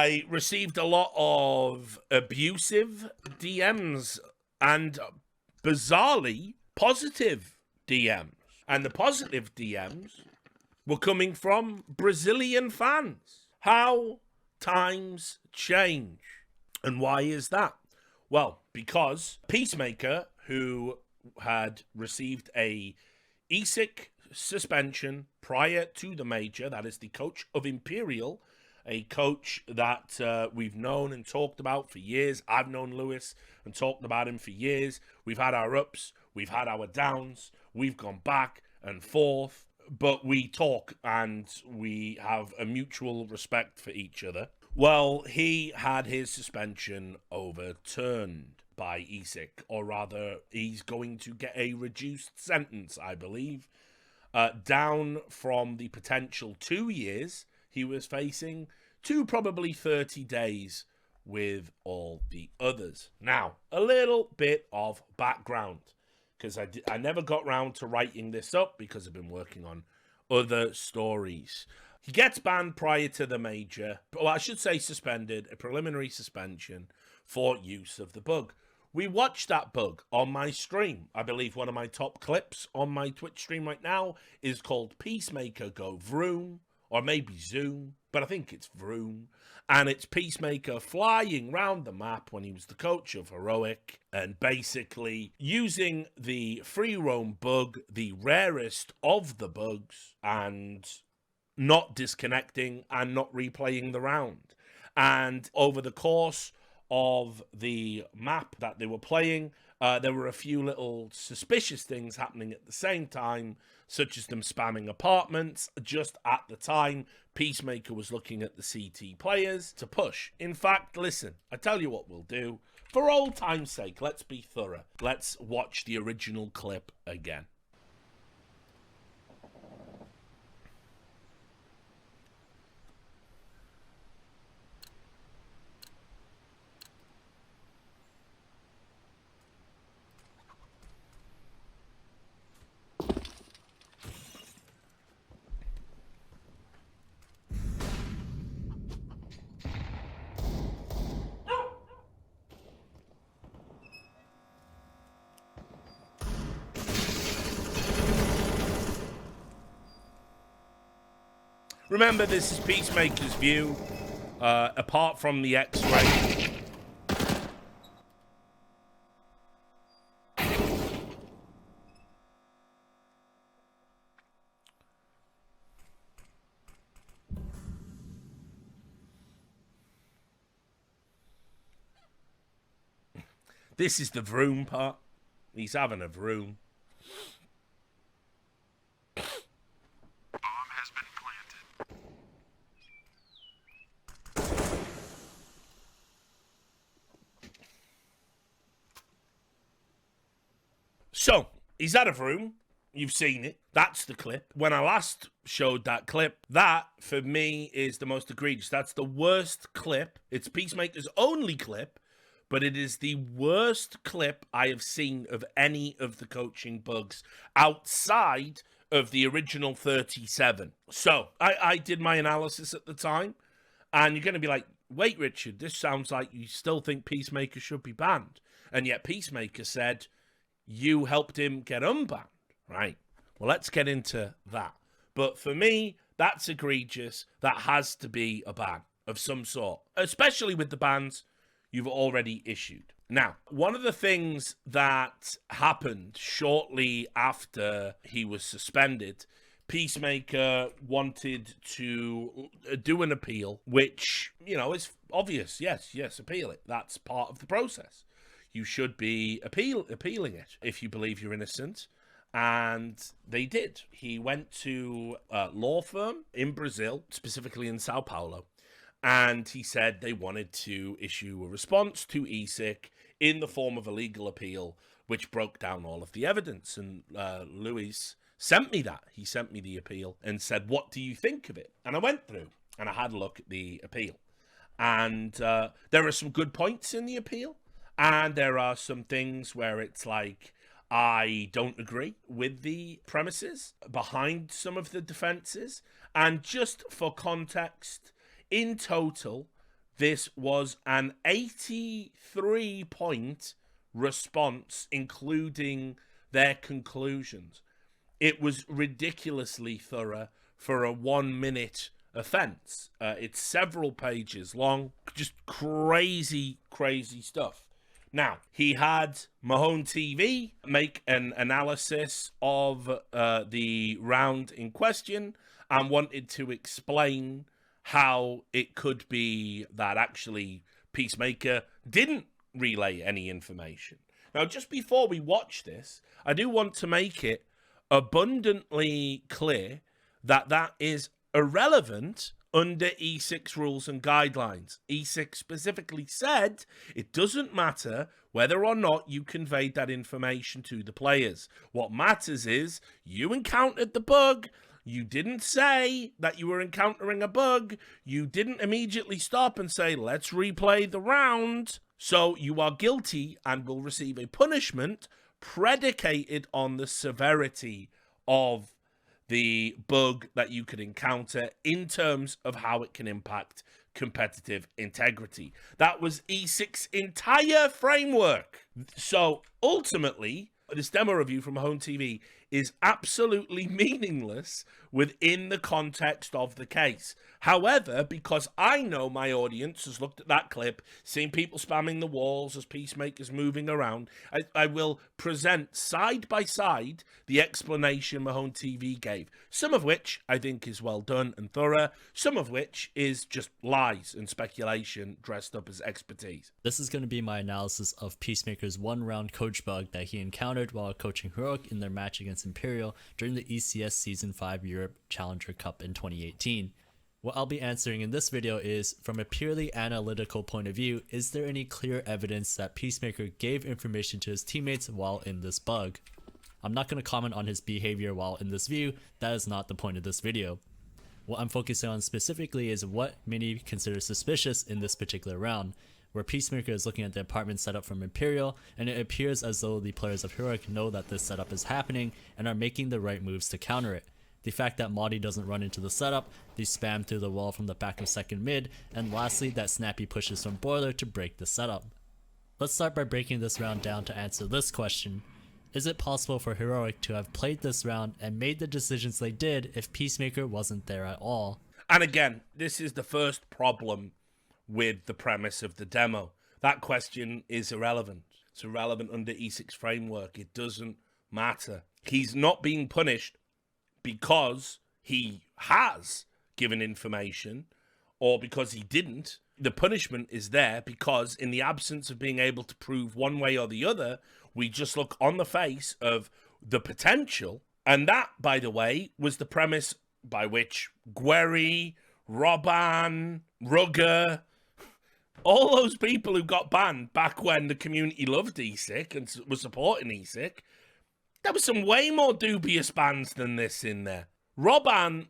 I received a lot of abusive DMs and bizarrely positive DMs. And the positive DMs were coming from Brazilian fans. How times change. And why is that? Well, because Peacemaker, who had received a ESIC suspension prior to the major, that is the coach of Imperial, a coach that we've known and talked about for years. I've known Lewis and talked about him for years. We've had our ups, we've had our downs, we've gone back and forth, but we talk and we have a mutual respect for each other. Well, he had his suspension overturned by ESIC, or rather, he's going to get a reduced sentence, I believe, down from the potential 2 years he was facing to probably 30 days with all the others. Now, a little bit of background, because I never got round to writing this up because I've been working on other stories. He gets banned prior to the major, well, I should say suspended, a preliminary suspension for use of the bug. We watched that bug on my stream. I believe one of my top clips on my Twitch stream right now is called Peacemaker Go Vroom, or maybe Zoom, but I think it's Vroom. And it's Peacemaker flying round the map when he was the coach of Heroic and basically using the free roam bug, the rarest of the bugs, and not disconnecting and not replaying the round. And over the course of the map that they were playing, there were a few little suspicious things happening at the same time, such as them spamming apartments. Just at the time, Peacemaker was looking at the CT players to push. In fact, listen, I tell you what we'll do. For old time's sake, let's be thorough. Let's watch the original clip again. Remember, this is Peacemaker's view, apart from the X-ray. This is the vroom part. He's having a vroom. So, he's out of room. You've seen it. That's the clip. When I last showed that clip, that, for me, is the most egregious. That's the worst clip. It's Peacemaker's only clip, but it is the worst clip I have seen of any of the coaching bugs outside of the original 37. So, I did my analysis at the time, and you're going to be like, wait, Richard, this sounds like you still think Peacemaker should be banned. And yet Peacemaker said, you helped him get unbanned, right? Well, let's get into that. But for me, that's egregious. That has to be a ban of some sort, especially with the bans you've already issued. Now, one of the things that happened shortly after he was suspended, Peacemaker wanted to do an appeal, which, you know, is obvious. Yes, appeal it. That's part of the process. You should be appealing it if you believe you're innocent. And they did. He went to a law firm in Brazil, specifically in Sao Paulo, and he said they wanted to issue a response to ESIC in the form of a legal appeal, which broke down all of the evidence. And Luis sent me that. He sent me the appeal and said, what do you think of it? And I went through and I had a look at the appeal. And there are some good points in the appeal. And there are some things where it's like, I don't agree with the premises behind some of the defenses. And just for context, in total, This was an 83-point response, including their conclusions. It was ridiculously thorough for a 1-minute offense. It's several pages long, just crazy stuff. Now, he had Mahone TV make an analysis of the round in question and wanted to explain how it could be that actually Peacemaker didn't relay any information. Now, just before we watch this, I do want to make it abundantly clear that that is irrelevant under ESIC's rules and guidelines. ESIC specifically said it doesn't matter whether or not you conveyed that information to the players. What matters is you encountered the bug. You didn't say that you were encountering a bug. You didn't immediately stop and say, let's replay the round. So you are guilty and will receive a punishment predicated on the severity of the bug that you could encounter in terms of how it can impact competitive integrity. That was ESIC's entire framework. So ultimately, this demo review from Home TV is absolutely meaningless within the context of the case. However, because I know my audience has looked at that clip, seen people spamming the walls as Peacemaker's moving around, I will present side by side the explanation Mahone TV gave, some of which I think is well done and thorough, some of which is just lies and speculation dressed up as expertise. This is going to be my analysis of Peacemaker's one-round coach bug that he encountered while coaching Heroic in their match against Imperial during the ECS Season 5 Europe Challenger Cup in 2018. What I'll be answering in this video is, from a purely analytical point of view, is there any clear evidence that Peacemaker gave information to his teammates while in this bug? I'm not going to comment on his behavior while in this view, that is not the point of this video. What I'm focusing on specifically is what many consider suspicious in this particular round, where Peacemaker is looking at the apartment setup from Imperial, and it appears as though the players of Heroic know that this setup is happening and are making the right moves to counter it. The fact that Madi doesn't run into the setup, the spam through the wall from the back of second mid, and lastly that Snappy pushes from Boiler to break the setup. Let's start by breaking this round down to answer this question. Is it possible for Heroic to have played this round and made the decisions they did if Peacemaker wasn't there at all? And again, this is the first problem with the premise of the demo. That question is irrelevant. It's irrelevant under ESIC's framework. It doesn't matter. He's not being punished because he has given information or because he didn't. The punishment is there because in the absence of being able to prove one way or the other, we just look on the face of the potential. And that, by the way, was the premise by which Guerry, Robban, Rugger, all those people who got banned back when the community loved ESIC and was supporting ESIC, there was some way more dubious bans than this in there. Robban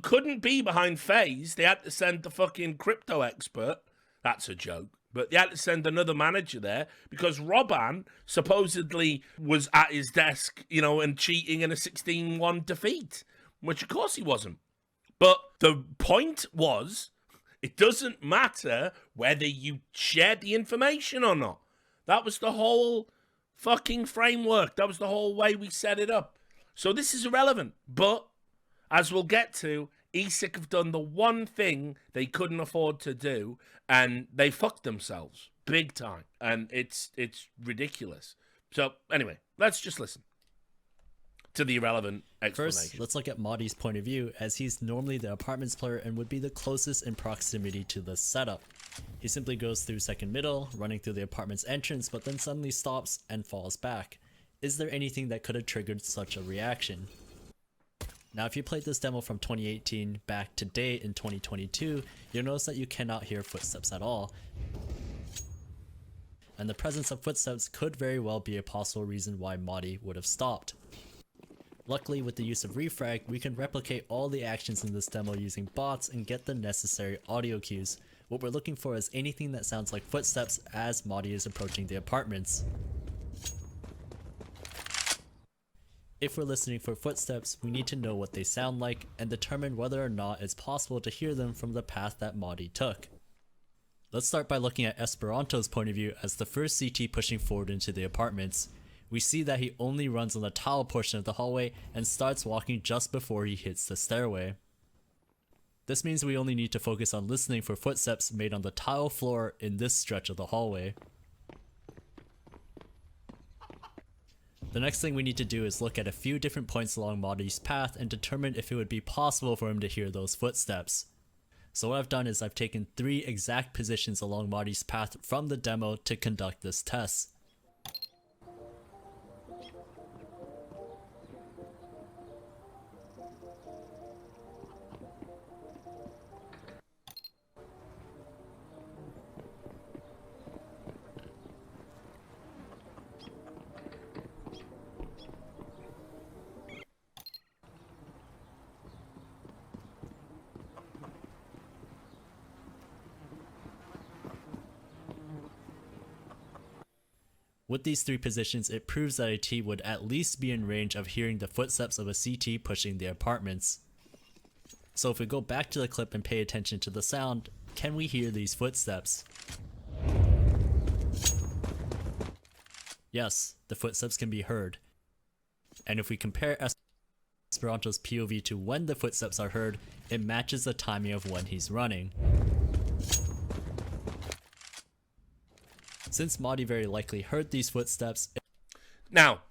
couldn't be behind FaZe. They had to send the fucking crypto expert. That's a joke. But they had to send another manager there because Robban supposedly was at his desk, you know, and cheating in a 16-1 defeat, which of course he wasn't. But the point was, it doesn't matter whether you shared the information or not. That was the whole fucking framework. That was the whole way we set it up. So this is irrelevant. But as we'll get to, ESIC have done the one thing they couldn't afford to do, and they fucked themselves big time. And it's ridiculous. So anyway, let's just listen to the irrelevant explanation. First, let's look at Madi's point of view, as he's normally the apartments player and would be the closest in proximity to this setup. He simply goes through second middle, running through the apartment's entrance, but then suddenly stops and falls back. Is there anything that could have triggered such a reaction? Now, if you played this demo from 2018 back to date in 2022, you'll notice that you cannot hear footsteps at all. And the presence of footsteps could very well be a possible reason why Madi would have stopped. Luckily, with the use of refrag, we can replicate all the actions in this demo using bots and get the necessary audio cues. What we're looking for is anything that sounds like footsteps as Madi is approaching the apartments. If we're listening for footsteps, we need to know what they sound like and determine whether or not it's possible to hear them from the path that Madi took. Let's start by looking at Esperanto's point of view as the first CT pushing forward into the apartments. We see that he only runs on the tile portion of the hallway and starts walking just before he hits the stairway. This means we only need to focus on listening for footsteps made on the tile floor in this stretch of the hallway. The next thing we need to do is look at a few different points along Madi's path and determine if it would be possible for him to hear those footsteps. So what I've done is I've taken 3 exact positions along Madi's path from the demo to conduct this test. With these 3 positions, it proves that a T would at least be in range of hearing the footsteps of a CT pushing the apartments. So if we go back to the clip and pay attention to the sound, can we hear these footsteps? Yes, the footsteps can be heard. And if we compare Esperanto's POV to when the footsteps are heard, it matches the timing of when he's running. Since Madi very likely heard these footsteps... Now,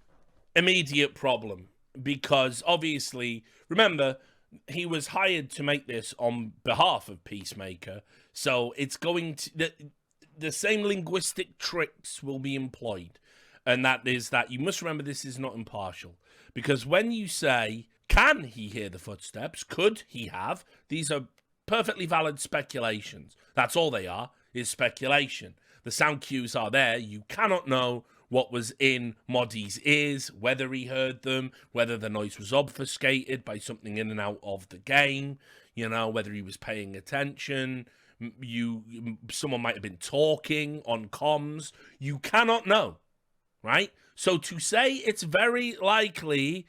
immediate problem, because obviously, remember, he was hired to make this on behalf of Peacemaker, so it's going to... The same linguistic tricks will be employed, and that is that you must remember this is not impartial, because when you say, can he hear the footsteps, could he have, these are perfectly valid speculations. That's all they are, is speculation. The sound cues are there. You cannot know what was in Madi's ears, whether he heard them, whether the noise was obfuscated by something in and out of the game, you know, whether he was paying attention. Someone might have been talking on comms. You cannot know, right? So to say it's very likely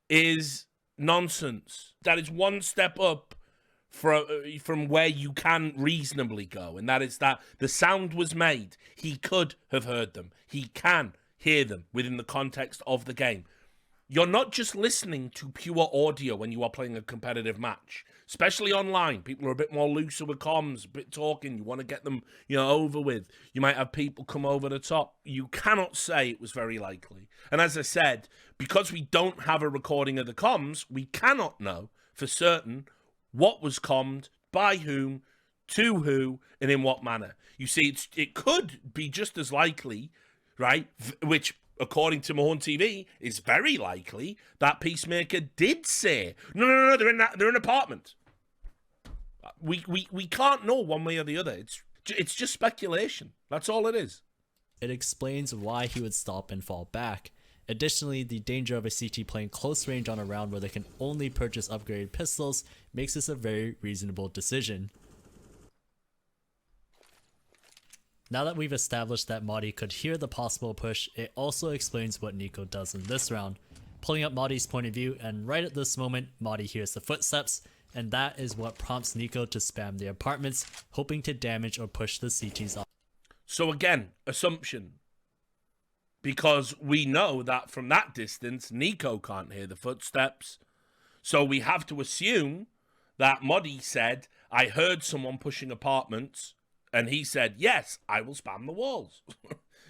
is nonsense. That is one step up from where you can reasonably go, and that is that the sound was made. He could have heard them. He can hear them within the context of the game. You're not just listening to pure audio when you are playing a competitive match, especially online. People are a bit more looser with comms, a bit talking. You want to get them, over with. You might have people come over the top. You cannot say it was very likely. And as I said, because we don't have a recording of the comms, we cannot know for certain what was commed, by whom, to who, and in what manner. You see, it could be just as likely, right, which, according to Mahon TV, is very likely, that Peacemaker did say, no, they're in an apartment. We can't know one way or the other. It's just speculation. That's all it is. It explains why he would stop and fall back. Additionally, the danger of a CT playing close range on a round where they can only purchase upgraded pistols makes this a very reasonable decision. Now that we've established that Madi could hear the possible push, it also explains what Nico does in this round. Pulling up Madi's point of view, and right at this moment, Madi hears the footsteps, and that is what prompts Nico to spam the apartments, hoping to damage or push the CTs off. So again, assumption. Because we know that from that distance, Nico can't hear the footsteps. So we have to assume that Madi said, I heard someone pushing apartments. And he said, yes, I will spam the walls.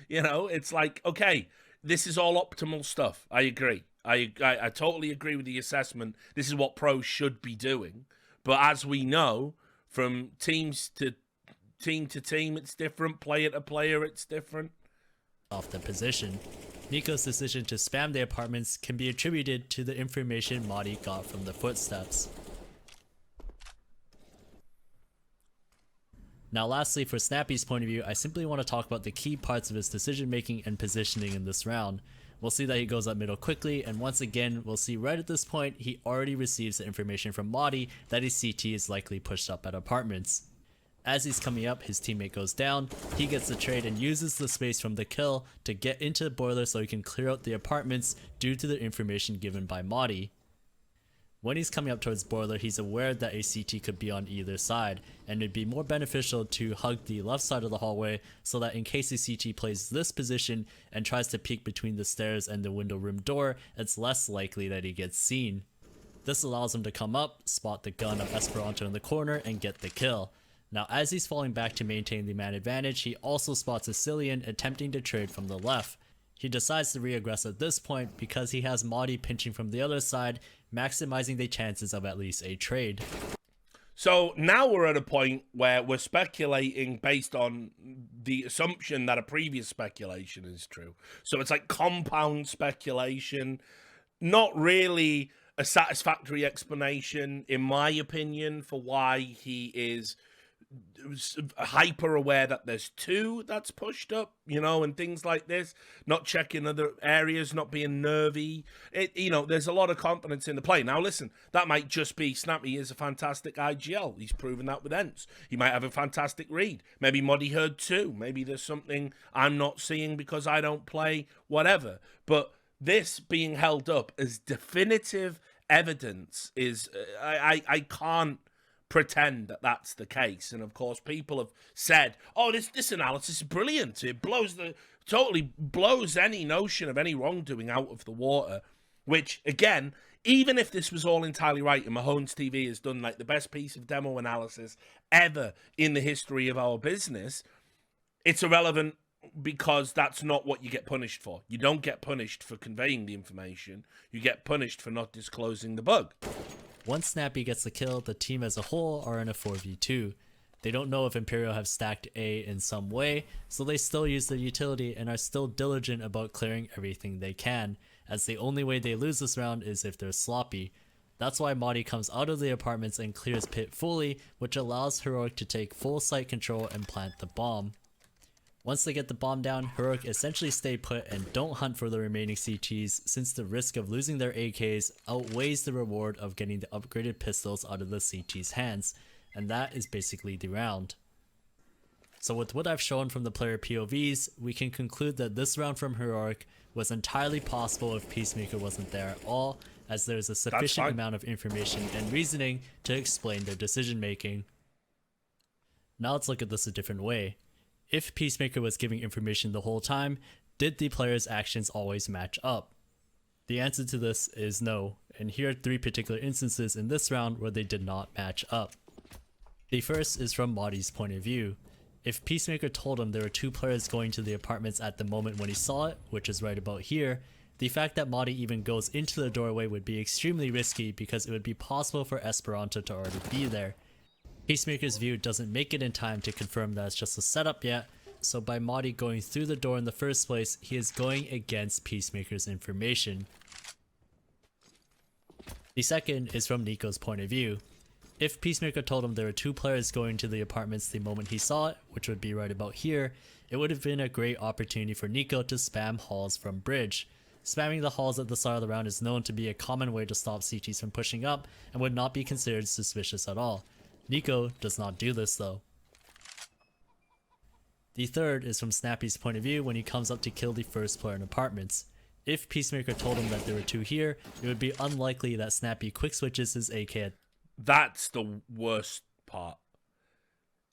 It's like, okay, this is all optimal stuff. I agree. I totally agree with the assessment. This is what pros should be doing. But as we know, from team to team, it's different. Player to player, it's different. Off the position. Nico's decision to spam the apartments can be attributed to the information Madi got from the footsteps. Now lastly, for Snappy's point of view, I simply want to talk about the key parts of his decision making and positioning in this round. We'll see that he goes up middle quickly, and once again, we'll see right at this point, he already receives the information from Madi that his CT is likely pushed up at apartments. As he's coming up, his teammate goes down, he gets the trade and uses the space from the kill to get into the boiler so he can clear out the apartments due to the information given by Madi. When he's coming up towards Boiler, he's aware that a CT could be on either side, and it'd be more beneficial to hug the left side of the hallway so that in case a CT plays this position and tries to peek between the stairs and the window room door, it's less likely that he gets seen. This allows him to come up, spot the gun of Esperanto in the corner, and get the kill. Now as he's falling back to maintain the man advantage, he also spots a Cillian attempting to trade from the left. He decides to reaggress at this point because he has Madi pinching from the other side, maximizing the chances of at least a trade. So now we're at a point where we're speculating based on the assumption that a previous speculation is true. So it's like compound speculation, not really a satisfactory explanation, in my opinion, for why he is hyper aware that there's two that's pushed up, you know, and things like this, not checking other areas, not being nervy. There's a lot of confidence in the play. Now listen, that might just be Snappy is a fantastic IGL. He's proven that with Ents. He might have a fantastic read. Maybe Muddy heard too. Maybe there's something I'm not seeing because I don't play, whatever. But this being held up as definitive evidence is, I can't pretend that that's the case. And of course people have said, oh, this analysis is brilliant, it totally blows any notion of any wrongdoing out of the water, which again, even if this was all entirely right and Mahomes TV has done like the best piece of demo analysis ever in the history of our business, it's irrelevant because that's not what you get punished for. You don't get punished for conveying the information, you get punished for not disclosing the bug. Once Snappy gets the kill, the team as a whole are in a 4v2. They don't know if Imperial have stacked A in some way, so they still use the utility and are still diligent about clearing everything they can, as the only way they lose this round is if they're sloppy. That's why Madi comes out of the apartments and clears pit fully, which allows Heroic to take full site control and plant the bomb. Once they get the bomb down, Heroic essentially stay put and don't hunt for the remaining CTs, since the risk of losing their AKs outweighs the reward of getting the upgraded pistols out of the CT's hands, and that is basically the round. So with what I've shown from the player POVs, we can conclude that this round from Heroic was entirely possible if Peacemaker wasn't there at all, as there is a sufficient amount of information and reasoning to explain their decision making. Now let's look at this a different way. If Peacemaker was giving information the whole time, did the player's actions always match up? The answer to this is no, and here are 3 particular instances in this round where they did not match up. The first is from Madi's point of view. If Peacemaker told him there were 2 players going to the apartments at the moment when he saw it, which is right about here, the fact that Madi even goes into the doorway would be extremely risky because it would be possible for Esperanto to already be there. Peacemaker's view doesn't make it in time to confirm that it's just a setup yet, so by Madi going through the door in the first place, he is going against Peacemaker's information. The second is from Nico's point of view. If Peacemaker told him there were 2 players going to the apartments the moment he saw it, which would be right about here, it would have been a great opportunity for Nico to spam halls from bridge. Spamming the halls at the start of the round is known to be a common way to stop CTs from pushing up and would not be considered suspicious at all. Nico does not do this though. The third is from Snappy's point of view when he comes up to kill the first player in apartments. If Peacemaker told him that there were 2 here, it would be unlikely that Snappy quick switches his AK at. That's the worst part.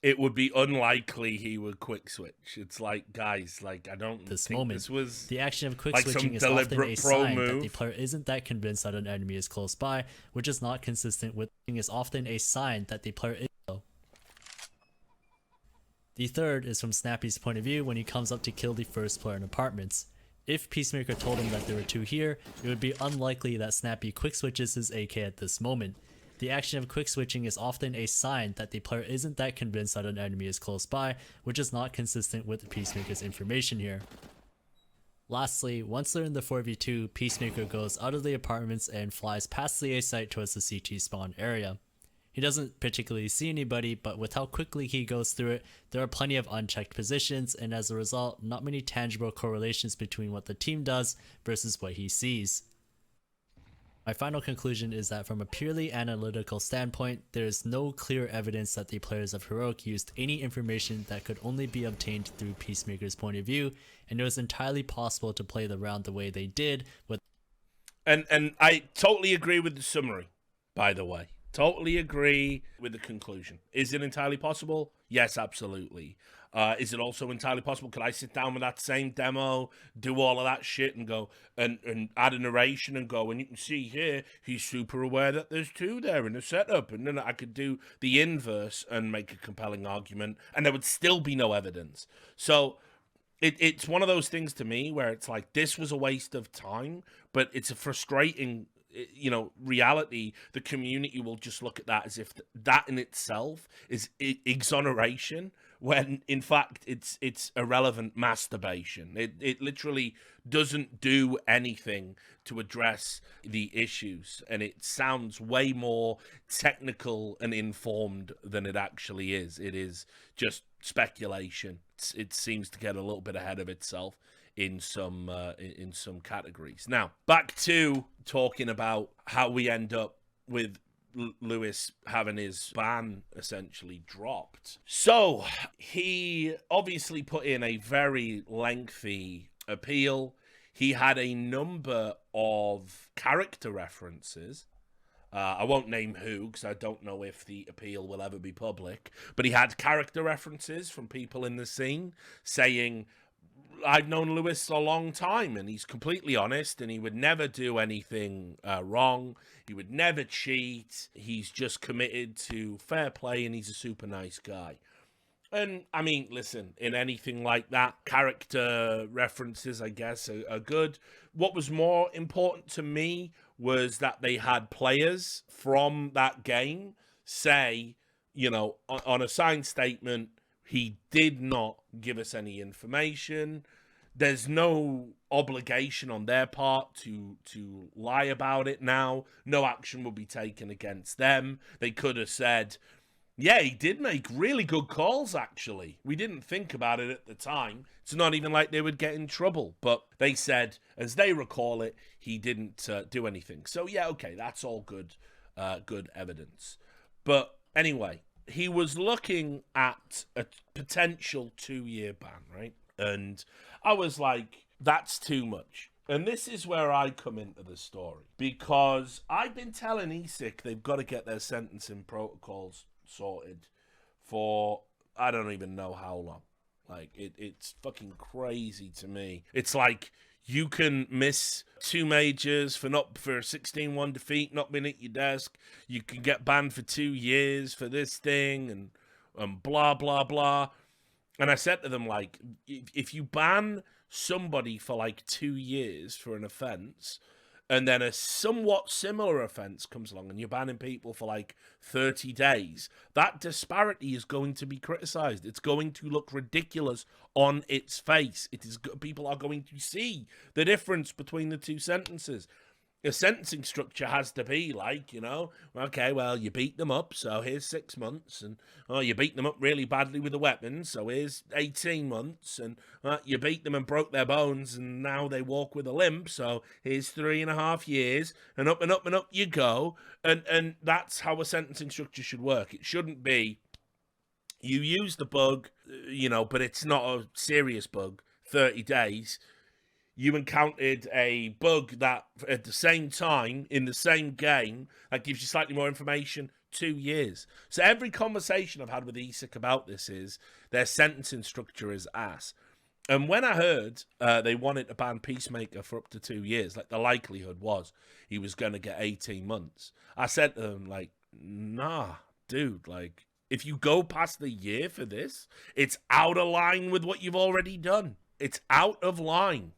It would be unlikely he would quick switch. It's like, guys, like, I don't this think moment. This was the action of quick like switching is often a sign that the player isn't that convinced that an enemy is close by, which is not consistent with is often a sign that the player is low. The third is from Snappy's point of view when he comes up to kill the first player in apartments. If Peacemaker told him that there were 2 here, it would be unlikely that Snappy quick switches his AK at this moment. The action of quick switching is often a sign that the player isn't that convinced that an enemy is close by, which is not consistent with Peacemaker's information here. Lastly, once they're in the 4v2, Peacemaker goes out of the apartments and flies past the A site towards the CT spawn area. He doesn't particularly see anybody, but with how quickly he goes through it, there are plenty of unchecked positions, and as a result, not many tangible correlations between what the team does versus what he sees. My final conclusion is that from a purely analytical standpoint, there is no clear evidence that the players of Heroic used any information that could only be obtained through Peacemaker's point of view, and it was entirely possible to play the round the way they did with. And I totally agree with the summary. by the way. Totally agree with the conclusion. Is it entirely possible? Yes, absolutely. Is it also entirely possible? Could I sit down with that same demo, do all of that shit, and go and add a narration and go, and you can see here, he's super aware that there's two there in the setup, and then I could do the inverse and make a compelling argument, and there would still be no evidence. So it's one of those things to me where it's like, this was a waste of time, but it's a frustrating, reality. The community will just look at that as if that in itself is exoneration, when in fact it's irrelevant masturbation. It literally doesn't do anything to address the issues, and it sounds way more technical and informed than it actually is. It is just speculation. It seems to get a little bit ahead of itself in some categories. Now, back to talking about how we end up with Lewis having his ban essentially dropped. So he obviously put in a very lengthy appeal. He had a number of character references. I won't name who, because I don't know if the appeal will ever be public, but he had character references from people in the scene saying, I've known Lewis a long time, and he's completely honest, and he would never do anything wrong. He would never cheat. He's just committed to fair play, and he's a super nice guy. And, I mean, listen, in anything like that, character references, I guess, are good. What was more important to me was that they had players from that game say, on a signed statement, he did not give us any information. There's no obligation on their part to lie about it now. No action will be taken against them. They could have said, yeah, he did make really good calls, actually. We didn't think about it at the time. It's not even like they would get in trouble. But they said, as they recall it, he didn't do anything. So, yeah, okay, that's all good evidence. But anyway, he was looking at a potential 2-year ban, right? And I was like, that's too much. And this is where I come into the story. Because I've been telling ESIC they've got to get their sentencing protocols sorted for I don't even know how long. Like, it's fucking crazy to me. It's like you can miss 2 majors for a 16-1 defeat, not being at your desk. You can get banned for 2 years for this thing and blah, blah, blah. And I said to them, like, if you ban somebody for like 2 years for an offense, and then a somewhat similar offense comes along and you're banning people for like 30 days, that disparity is going to be criticized. It's going to look ridiculous on its face. People are going to see the difference between the two sentences. A sentencing structure has to be like, okay, well, you beat them up, so here's 6 months, and you beat them up really badly with a weapon, so here's 18 months, and you beat them and broke their bones, and now they walk with a limp, so here's 3.5 years, and up and up and up you go, and that's how a sentencing structure should work. It shouldn't be, you use the bug, but it's not a serious bug, 30 days, you encountered a bug that at the same time, in the same game, that gives you slightly more information, 2 years. So every conversation I've had with ESIC about this is their sentencing structure is ass. And when I heard they wanted to ban Peacemaker for up to 2 years, like the likelihood was he was going to get 18 months, I said to them, like, nah, dude, like, if you go past the year for this, it's out of line with what you've already done. It's out of line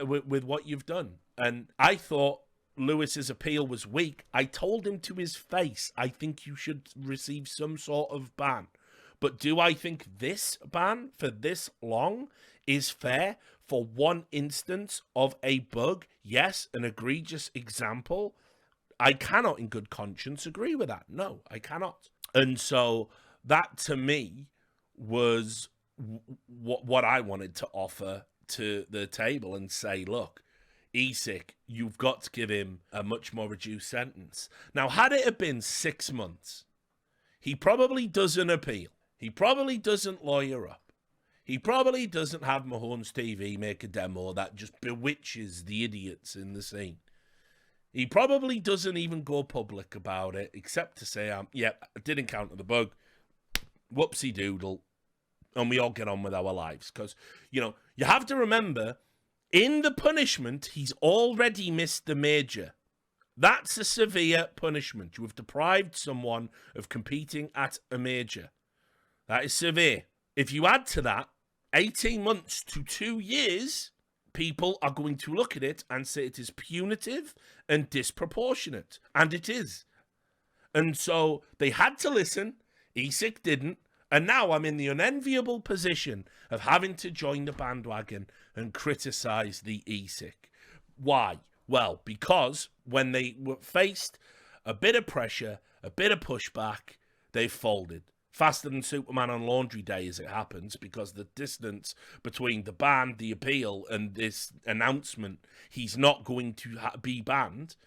with what you've done. And I thought Lewis's appeal was weak. I told him to his face, I think you should receive some sort of ban. But do I think this ban for this long is fair for one instance of a bug? Yes, an egregious example. I cannot in good conscience agree with that. No, I cannot. And so that to me was what I wanted to offer to the table and say, look, ESIC, you've got to give him a much more reduced sentence. Now, had it have been 6 months, he probably doesn't appeal. He probably doesn't lawyer up. He probably doesn't have Mahorn's TV make a demo that just bewitches the idiots in the scene. He probably doesn't even go public about it, except to say, I did encounter the bug. Whoopsie doodle. And we all get on with our lives. Because, you have to remember, in the punishment, he's already missed the major. That's a severe punishment. You have deprived someone of competing at a major. That is severe. If you add to that 18 months to 2 years, people are going to look at it and say it is punitive and disproportionate. And it is. And so they had to listen. ESIC didn't. And now I'm in the unenviable position of having to join the bandwagon and criticize the ESIC. Why? Well, because when they were faced a bit of pressure, a bit of pushback, they folded. Faster than Superman on laundry day, as it happens, because the distance between the ban, the appeal, and this announcement, he's not going to be banned,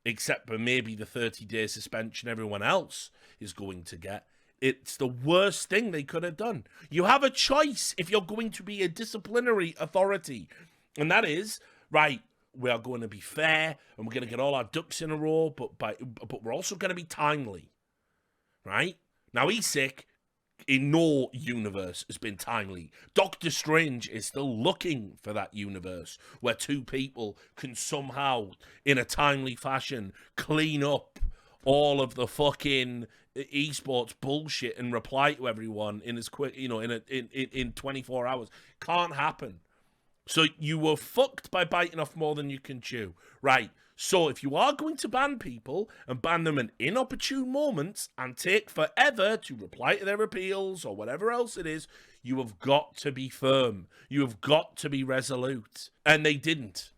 except for maybe the 30-day suspension everyone else is going to get. It's the worst thing they could have done. You have a choice if you're going to be a disciplinary authority. And that is, right, we are going to be fair and we're going to get all our ducks in a row, but we're also going to be timely. Right? Now, ESIC, in no universe, has been timely. Doctor Strange is still looking for that universe where two people can somehow, in a timely fashion, clean up all of the fucking esports bullshit and reply to everyone in as quick, in 24 hours. Can't happen. So you were fucked by biting off more than you can chew. Right. So if you are going to ban people and ban them in inopportune moments and take forever to reply to their appeals or whatever else it is, you have got to be firm. You have got to be resolute. And they didn't.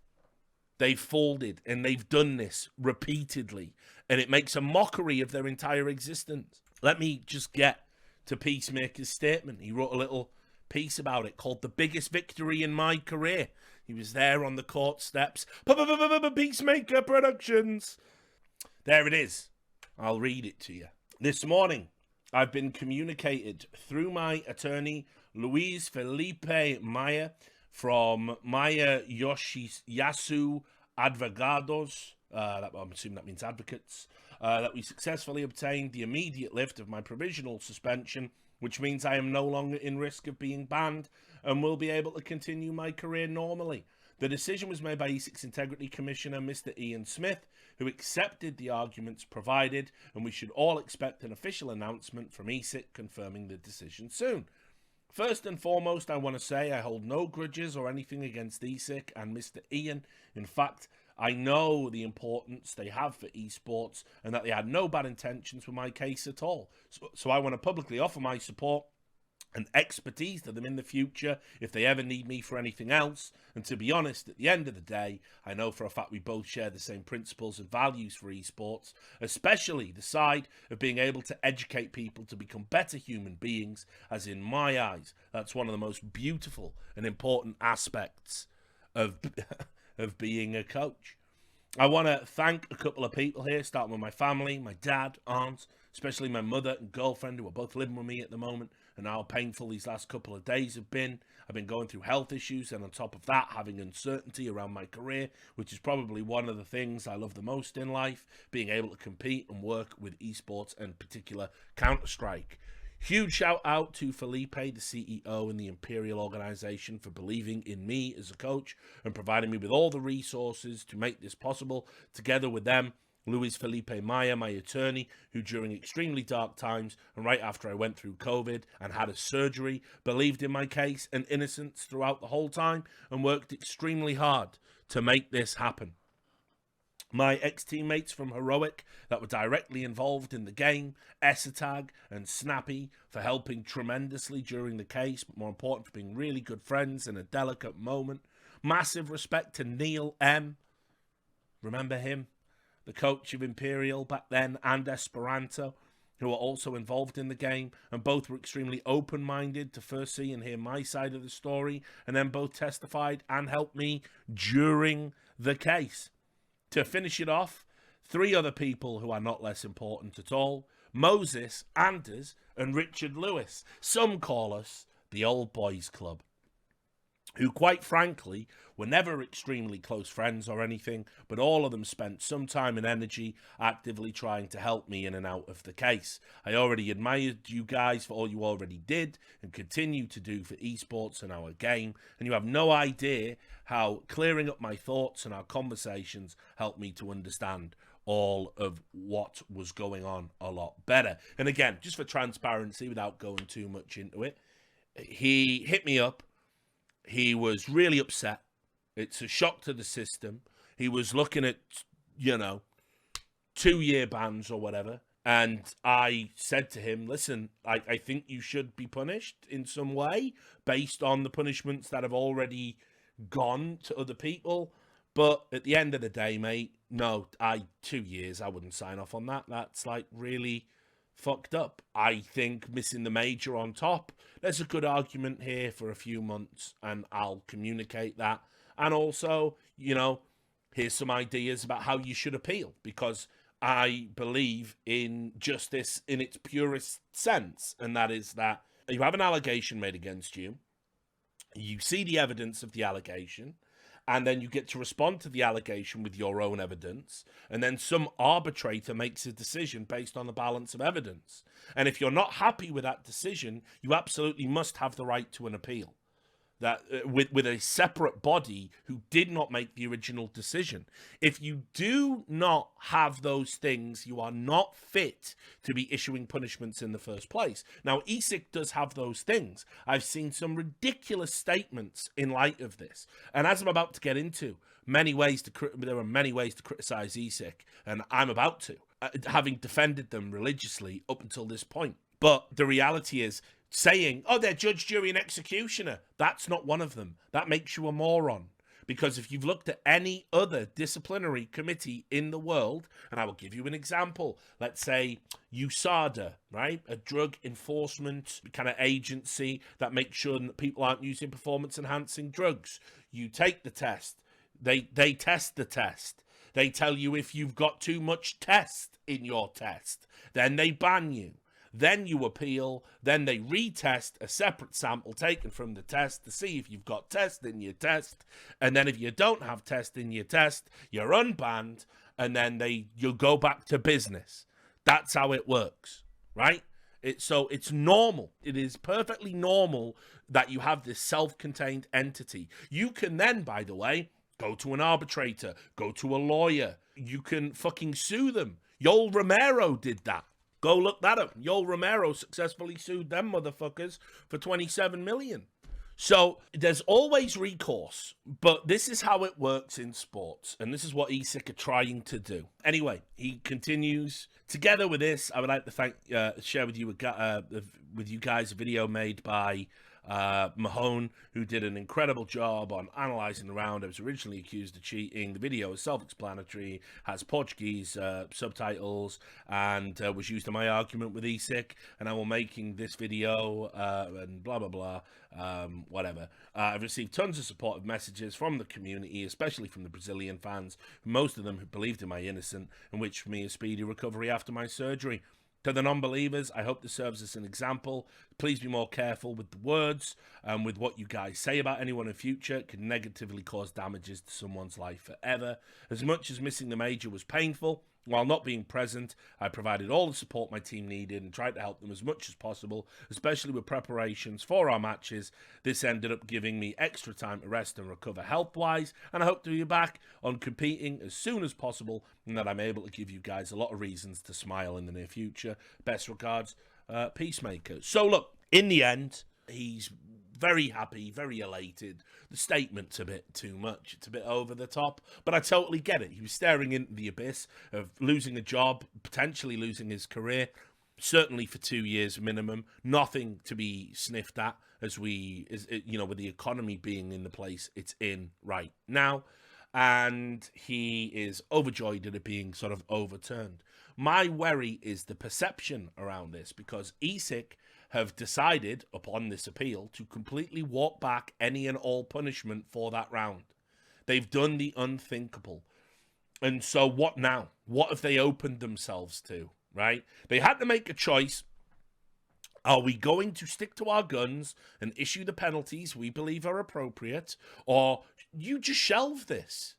They folded, and they've done this repeatedly. And it makes a mockery of their entire existence. Let me just get to Peacemaker's statement. He wrote a little piece about it called The Biggest Victory in My Career. He was there on the court steps. Peacemaker Productions. There it is. I'll read it to you. This morning, I've been communicated through my attorney, Luis Felipe Maya, from Maya Yoshiyasu Advogados, I'm assuming that means advocates, that we successfully obtained the immediate lift of my provisional suspension, which means I am no longer in risk of being banned and will be able to continue my career normally. The decision was made by ESIC's Integrity Commissioner, Mr. Ian Smith, who accepted the arguments provided, and we should all expect an official announcement from ESIC confirming the decision soon. First and foremost, I want to say I hold no grudges or anything against ESIC and Mr. Ian. In fact, I know the importance they have for esports and that they had no bad intentions with my case at all. So I want to publicly offer my support and expertise to them in the future if they ever need me for anything else. And to be honest, at the end of the day, I know for a fact we both share the same principles and values for esports, especially the side of being able to educate people to become better human beings, as in my eyes, that's one of the most beautiful and important aspects of of being a coach. I want to thank a couple of people here, starting with my family, my dad, aunts, especially my mother and girlfriend, who are both living with me at the moment, and how painful these last couple of days have been. I've been going through health issues, and on top of that, having uncertainty around my career, which is probably one of the things I love the most in life, being able to compete and work with esports, and in particular counterstrike. Huge shout out to Felipe, the CEO and the Imperial organization, for believing in me as a coach and providing me with all the resources to make this possible. Together with them, Luis Felipe Maya, my attorney, who during extremely dark times and right after I went through COVID and had a surgery, believed in my case and innocence throughout the whole time and worked extremely hard to make this happen. My ex-teammates from Heroic that were directly involved in the game, ESIC and Snappy, for helping tremendously during the case, but more important, for being really good friends in a delicate moment. Massive respect to Neil M. Remember him? The coach of Imperial back then, and Esperanto, who were also involved in the game, and both were extremely open-minded to first see and hear my side of the story, and then both testified and helped me during the case. To finish it off, 3 other people who are not less important at all: Moses, Anders, and Richard Lewis. Some call us the Old Boys Club. who quite frankly were never extremely close friends or anything, but all of them spent some time and energy actively trying to help me in and out of the case. I already admired you guys for all you already did and continue to do for esports and our game, and you have no idea how clearing up my thoughts and our conversations helped me to understand all of what was going on a lot better. And again, just for transparency, without going too much into it, he hit me up. He was really upset. It's a shock to the system. He was looking at, 2-year bans or whatever. And I said to him, listen, I think you should be punished in some way based on the punishments that have already gone to other people. But at the end of the day, mate, no, 2 years, I wouldn't sign off on that. That's like really fucked up. I think missing the major on top, there's a good argument here for a few months, and I'll communicate that. And also, here's some ideas about how you should appeal, because I believe in justice in its purest sense, and that is that you have an allegation made against you, you see the evidence of the allegation, and then you get to respond to the allegation with your own evidence, and then some arbitrator makes a decision based on the balance of evidence. And if you're not happy with that decision, you absolutely must have the right to an appeal. That with a separate body who did not make the original decision. If you do not have those things, you are not fit to be issuing punishments in the first place. Now, ESIC does have those things. I've seen some ridiculous statements in light of this. And as I'm about to get into, there are many ways to criticize ESIC, and I'm about to, having defended them religiously up until this point. But the reality is, saying, they're judge, jury, and executioner, that's not one of them. That makes you a moron. Because if you've looked at any other disciplinary committee in the world, and I will give you an example, let's say USADA, right? A drug enforcement kind of agency that makes sure that people aren't using performance-enhancing drugs. You take the test. They test the test. They tell you if you've got too much test in your test. Then they ban you. Then you appeal, then they retest a separate sample taken from the test to see if you've got test in your test, and then if you don't have test in your test, you're unbanned, and then you'll go back to business. That's how it works, right? So it's normal. It is perfectly normal that you have this self-contained entity. You can then, by the way, go to an arbitrator, go to a lawyer. You can fucking sue them. Yoel Romero did that. Go look that up. Yoel Romero successfully sued them motherfuckers for $27 million. So there's always recourse, but this is how it works in sports, and this is what ESIC are trying to do. Anyway, he continues. Together with this, I would like to share with you guys a video made by Mahone, who did an incredible job on analysing the round. I was originally accused of cheating. The video is self-explanatory, has Portuguese subtitles, and was used in my argument with ESIC, and I will making this video and blah, blah, blah, whatever. I've received tons of supportive messages from the community, especially from the Brazilian fans, most of them who believed in my innocence and wished me a speedy recovery after my surgery. To the non-believers, I hope this serves as an example. Please be more careful with the words and with what you guys say about anyone in future. It can negatively cause damages to someone's life forever. As much as missing the major was painful, while not being present, I provided all the support my team needed and tried to help them as much as possible, especially with preparations for our matches. This ended up giving me extra time to rest and recover health-wise, and I hope to be back on competing as soon as possible, and that I'm able to give you guys a lot of reasons to smile in the near future. Best regards, Peacemaker. So look, in the end, he's very happy, very elated. The statement's a bit too much. It's a bit over the top, but I totally get it. He was staring into the abyss of losing a job, potentially losing his career, certainly for 2 years minimum. Nothing to be sniffed at with the economy being in the place it's in right now. And he is overjoyed at it being sort of overturned. My worry is the perception around this, because ESIC have decided upon this appeal to completely walk back any and all punishment for that round. They've done the unthinkable. And so what now? What have they opened themselves to, right? They had to make a choice Are we going to stick to our guns and issue the penalties we believe are appropriate, or you just shelve this?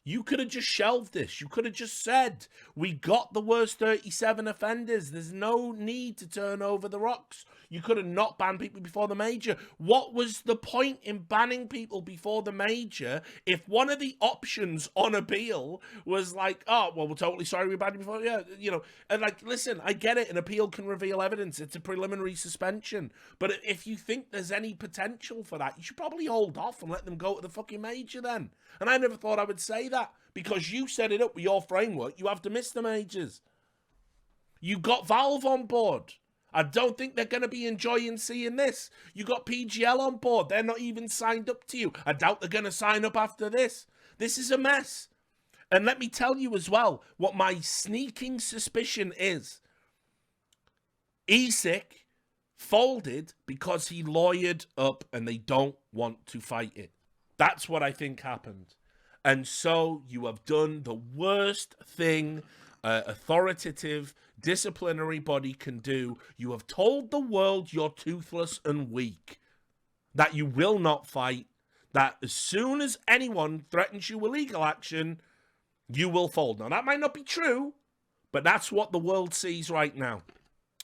You could have just shelved this. You could have just said, we got the worst 37 offenders. There's no need to turn over the rocks. You could have not banned people before the major. What was the point in banning people before the major if one of the options on appeal was like, oh, well, we're totally sorry we banned you before? Yeah, you know, and like, listen, I get it. An appeal can reveal evidence. It's a preliminary suspension. But if you think there's any potential for that, you should probably hold off and let them go to the fucking major then. And I never thought I would say that because you set it up with your framework. You have to miss the majors. You got Valve on board. I don't think they're going to be enjoying seeing this. You got PGL on board. They're not even signed up to you. I doubt they're going to sign up after this. This is a mess. And let me tell you as well what my sneaking suspicion is. ESIC folded because he lawyered up and they don't want to fight it. That's what I think happened. And so you have done the worst thing authoritative disciplinary body can do. You have told the world you're toothless and weak, that you will not fight, that as soon as anyone threatens you with legal action, you will fold. Now, that might not be true, but that's what the world sees right now.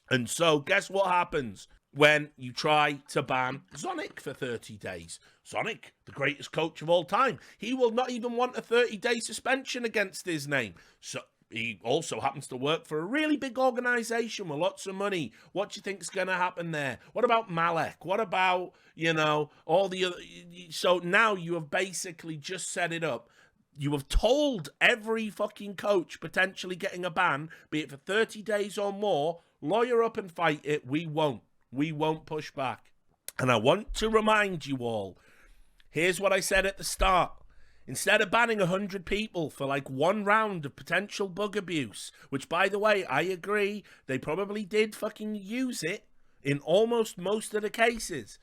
And so guess what happens when you try to ban Sonic for 30 days? Sonic, the greatest coach of all time, he will not even want a 30-day suspension against his name. So he also happens to work for a really big organization with lots of money. What do you think's going to happen there? What about Malek? What about, you know, all the other... So now you have basically just set it up. You have told every fucking coach potentially getting a ban, be it for 30 days or more, lawyer up and fight it. We won't. We won't push back. And I want to remind you all, here's what I said at the start. Instead of banning 100 people for like one round of potential bug abuse, which, by the way, I agree, they probably did fucking use it in almost most of the cases.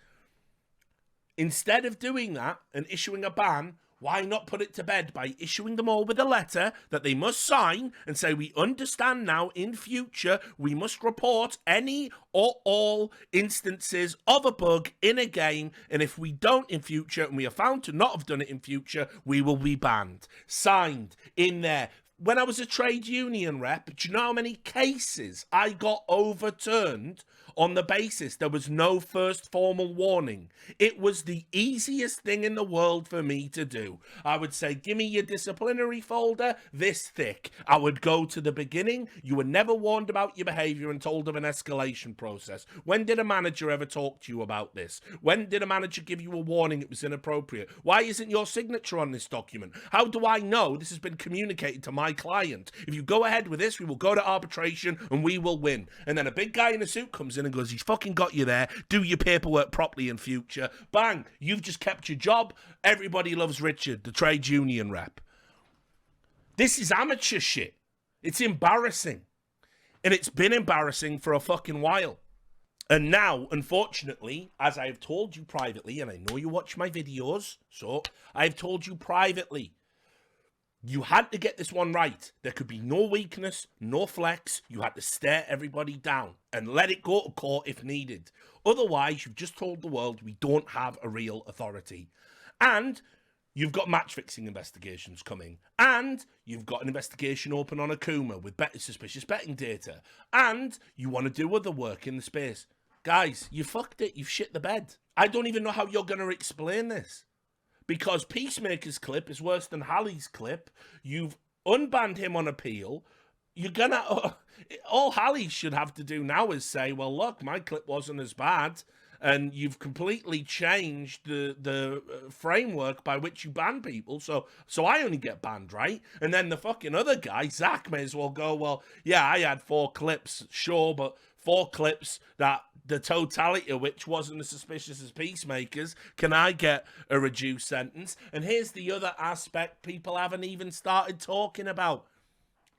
Instead of doing that and issuing a ban, why not put it to bed by issuing them all with a letter that they must sign and say, we understand now in future we must report any or all instances of a bug in a game, and if we don't in future and we are found to not have done it in future, we will be banned. Signed in there. When I was a trade union rep, do you know how many cases I got overturned on the basis there was no first formal warning? It was the easiest thing in the world for me to do. I would say, give me your disciplinary folder this thick. I would go to the beginning. You were never warned about your behavior and told of an escalation process. When did a manager ever talk to you about this? When did a manager give you a warning it was inappropriate? Why isn't your signature on this document? How do I know this has been communicated to my client? If you go ahead with this, we will go to arbitration and we will win. And then a big guy in a suit comes in and goes, he's fucking got you there. Do your paperwork properly in future. Bang, you've just kept your job. Everybody loves Richard, the trade union rep. This is amateur shit. It's embarrassing. And it's been embarrassing for a fucking while. And now, unfortunately, as I have told you privately, and I know you watch my videos, so I've told you privately, you had to get this one right. There could be no weakness, no flex. You had to stare everybody down and let it go to court if needed. Otherwise, you've just told the world we don't have a real authority. And you've got match-fixing investigations coming. And you've got an investigation open on Akuma with suspicious betting data. And you want to do other work in the space. Guys, you fucked it. You've shit the bed. I don't even know how you're going to explain this. Because Peacemaker's clip is worse than Halley's clip. You've unbanned him on appeal. You're gonna... all Halley should have to do now is say, well, look, my clip wasn't as bad. And you've completely changed the framework by which you ban people. So I only get banned, right? And then the fucking other guy, Zach, may as well go, well, yeah, I had 4 clips, sure, but 4 clips that the totality of which wasn't as suspicious as Peacemaker's. Can I get a reduced sentence? And here's the other aspect people haven't even started talking about.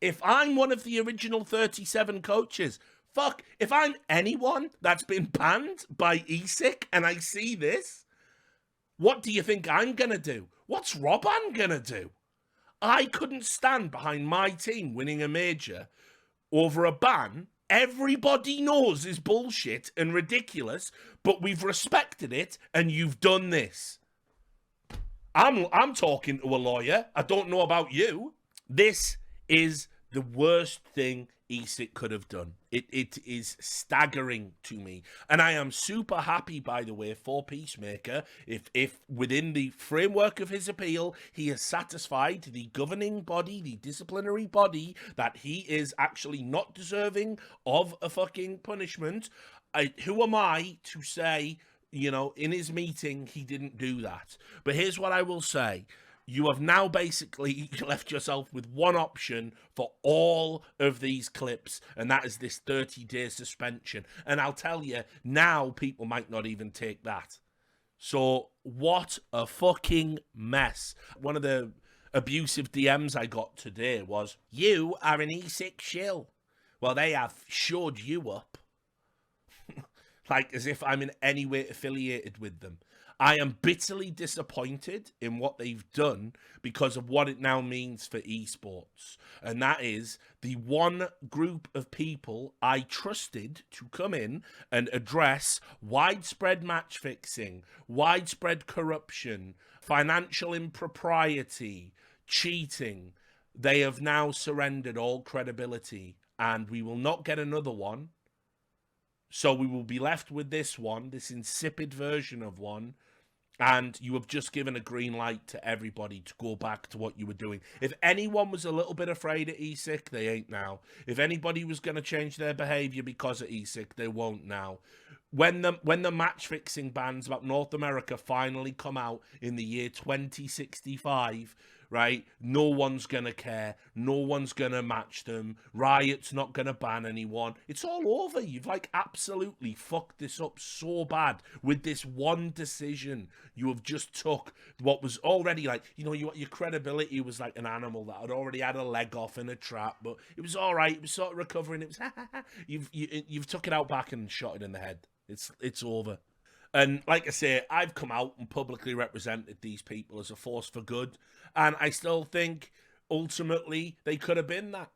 If I'm one of the original 37 coaches, fuck, if I'm anyone that's been banned by ESIC and I see this, what do you think I'm going to do? What's Robban going to do? I couldn't stand behind my team winning a major over a ban everybody knows is bullshit and ridiculous, but we've respected it, and you've done this. I'm talking to a lawyer. I don't know about you. This is the worst thing ESIC could have done. It is staggering to me. And I am super happy, by the way, for Peacemaker, if within the framework of his appeal, he has satisfied the governing body, the disciplinary body, that he is actually not deserving of a fucking punishment. Who am I to say, you know, in his meeting, he didn't do that? But here's what I will say. You have now basically left yourself with one option for all of these clips, and that is this 30-day suspension. And I'll tell you, now people might not even take that. So what a fucking mess. One of the abusive DMs I got today was, "You are an ESIC shill." Well, they have shored you up. Like as if I'm in any way affiliated with them. I am bitterly disappointed in what they've done because of what it now means for esports. And that is the one group of people I trusted to come in and address widespread match fixing, widespread corruption, financial impropriety, cheating. They have now surrendered all credibility, and we will not get another one. So we will be left with this one, this insipid version of one, and you have just given a green light to everybody to go back to what you were doing. If anyone was a little bit afraid of ESIC, they ain't now. If anybody was going to change their behaviour because of ESIC, they won't now. When the match fixing bans about North America finally come out in the year 2065, right, no one's gonna care, no one's gonna match them, Riot's not gonna ban anyone, it's all over. You've like absolutely fucked this up so bad with this one decision. You have just took what was already like, you know, your credibility was like an animal that had already had a leg off in a trap, but it was all right, it was sort of recovering, it was you've took it out back and shot it in the head. It's over. And like I say, I've come out and publicly represented these people as a force for good. And I still think, ultimately, they could have been that.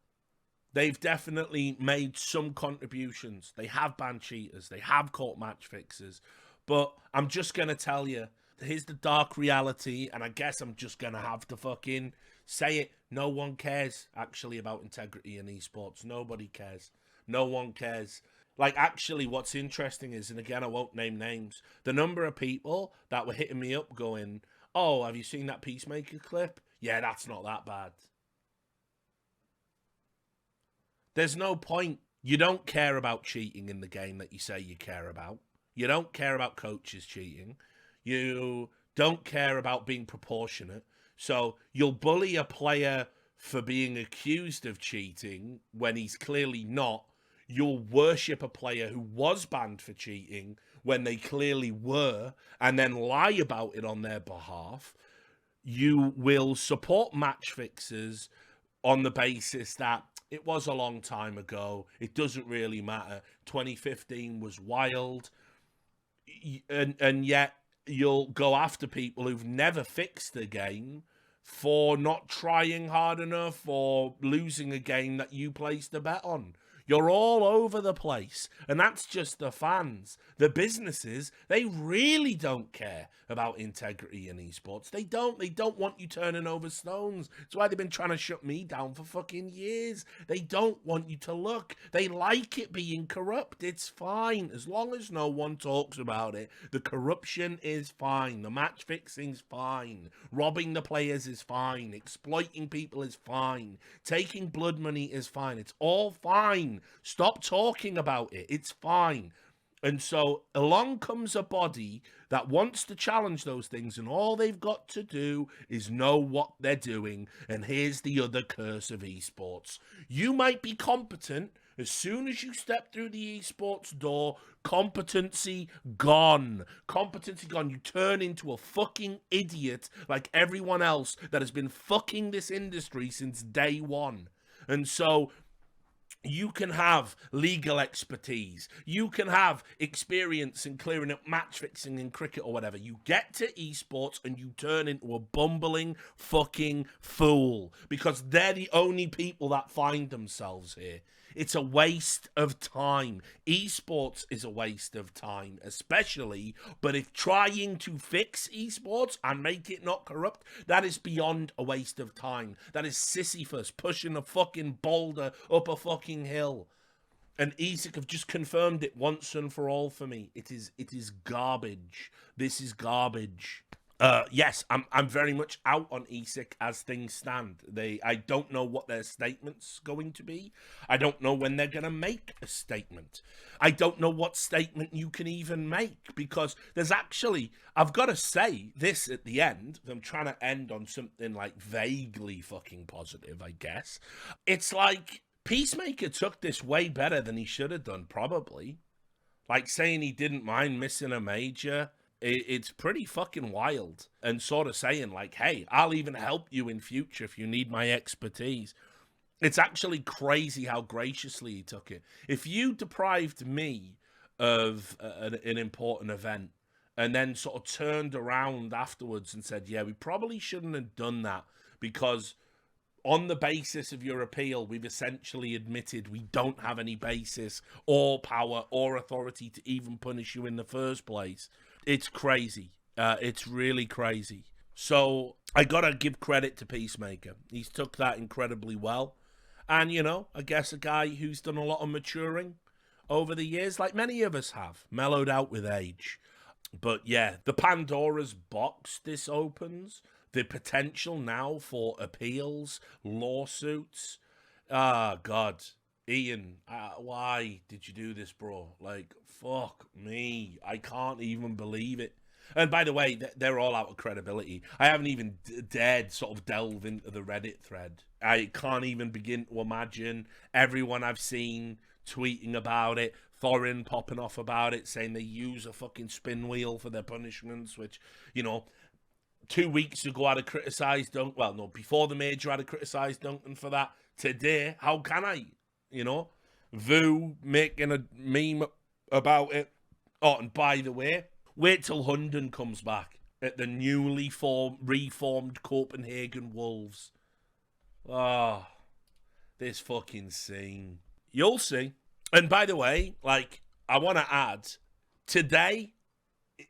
They've definitely made some contributions. They have banned cheaters. They have caught match fixers. But I'm just going to tell you, here's the dark reality, and I guess I'm just going to have to fucking say it. No one cares, actually, about integrity in esports. Nobody cares. No one cares. Like, actually, what's interesting is, and again, I won't name names, the number of people that were hitting me up going, "Oh, have you seen that Peacemaker clip? Yeah, that's not that bad." There's no point. You don't care about cheating in the game that you say you care about. You don't care about coaches cheating. You don't care about being proportionate. So you'll bully a player for being accused of cheating when he's clearly not. You'll worship a player who was banned for cheating when they clearly were, and then lie about it on their behalf. You will support match fixers on the basis that it was a long time ago. It doesn't really matter. 2015 was wild. And yet you'll go after people who've never fixed the game for not trying hard enough or losing a game that you placed a bet on. You're all over the place. And that's just the fans. The businesses, they really don't care about integrity in esports. They don't. They don't want you turning over stones. That's why they've been trying to shut me down for fucking years. They don't want you to look. They like it being corrupt. It's fine. As long as no one talks about it. The corruption is fine. The match fixing's fine. Robbing the players is fine. Exploiting people is fine. Taking blood money is fine. It's all fine. Stop talking about it. It's fine. And so along comes a body that wants to challenge those things, and all they've got to do is know what they're doing. And here's the other curse of esports. You might be competent. As soon as you step through the esports door, competency gone. Competency gone. You turn into a fucking idiot like everyone else that has been fucking this industry since day one. And so you can have legal expertise. You can have experience in clearing up match fixing in cricket or whatever. You get to esports and you turn into a bumbling fucking fool because they're the only people that find themselves here. It's a waste of time. Esports is a waste of time, especially, but if trying to fix esports and make it not corrupt, that is beyond a waste of time. That is Sisyphus pushing a fucking boulder up a fucking hill. And ESIC have just confirmed it once and for all for me. It is garbage. This is garbage. Yes, I'm very much out on ESIC as things stand. I don't know what their statement's going to be. I don't know when they're going to make a statement. I don't know what statement you can even make, because there's actually, I've got to say this at the end. I'm trying to end on something like vaguely fucking positive, I guess. It's like Peacemaker took this way better than he should have done, probably. Like saying he didn't mind missing a major. It's pretty fucking wild, and sort of saying like, hey, I'll even help you in future if you need my expertise. It's actually crazy how graciously he took it. If you deprived me of an important event and then sort of turned around afterwards and said, yeah, we probably shouldn't have done that because on the basis of your appeal, we've essentially admitted we don't have any basis or power or authority to even punish you in the first place. It's crazy. It's really crazy. So I gotta give credit to Peacemaker. He's took that incredibly well. And, you know, I guess a guy who's done a lot of maturing over the years, like many of us have, mellowed out with age. But yeah, the Pandora's box this opens, the potential now for appeals, lawsuits. Ah, God. Ian, why did you do this, bro? Like, fuck me. I can't even believe it. And by the way, they're all out of credibility. I haven't even dared sort of delve into the Reddit thread. I can't even begin to imagine everyone I've seen tweeting about it, Thorin popping off about it, saying they use a fucking spin wheel for their punishments, which, you know, 2 weeks ago I'd have criticised Duncan. Well, no, before the major I'd have criticised Duncan for that. Today, how can I? You know, Vu making a meme about it. Oh, and by the way, wait till Hunden comes back at the newly reformed Copenhagen Wolves. Oh, this fucking scene. You'll see. And by the way, like, I want to add, today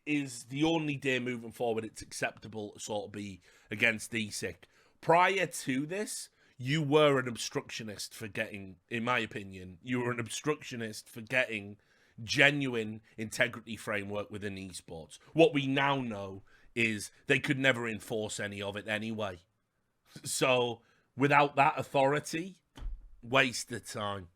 is the only day moving forward it's acceptable to sort of be against ESIC. Prior to this, you were an obstructionist for getting, in my opinion, you were an obstructionist for getting genuine integrity framework within esports. What we now know is they could never enforce any of it anyway. So, without that authority, waste of time.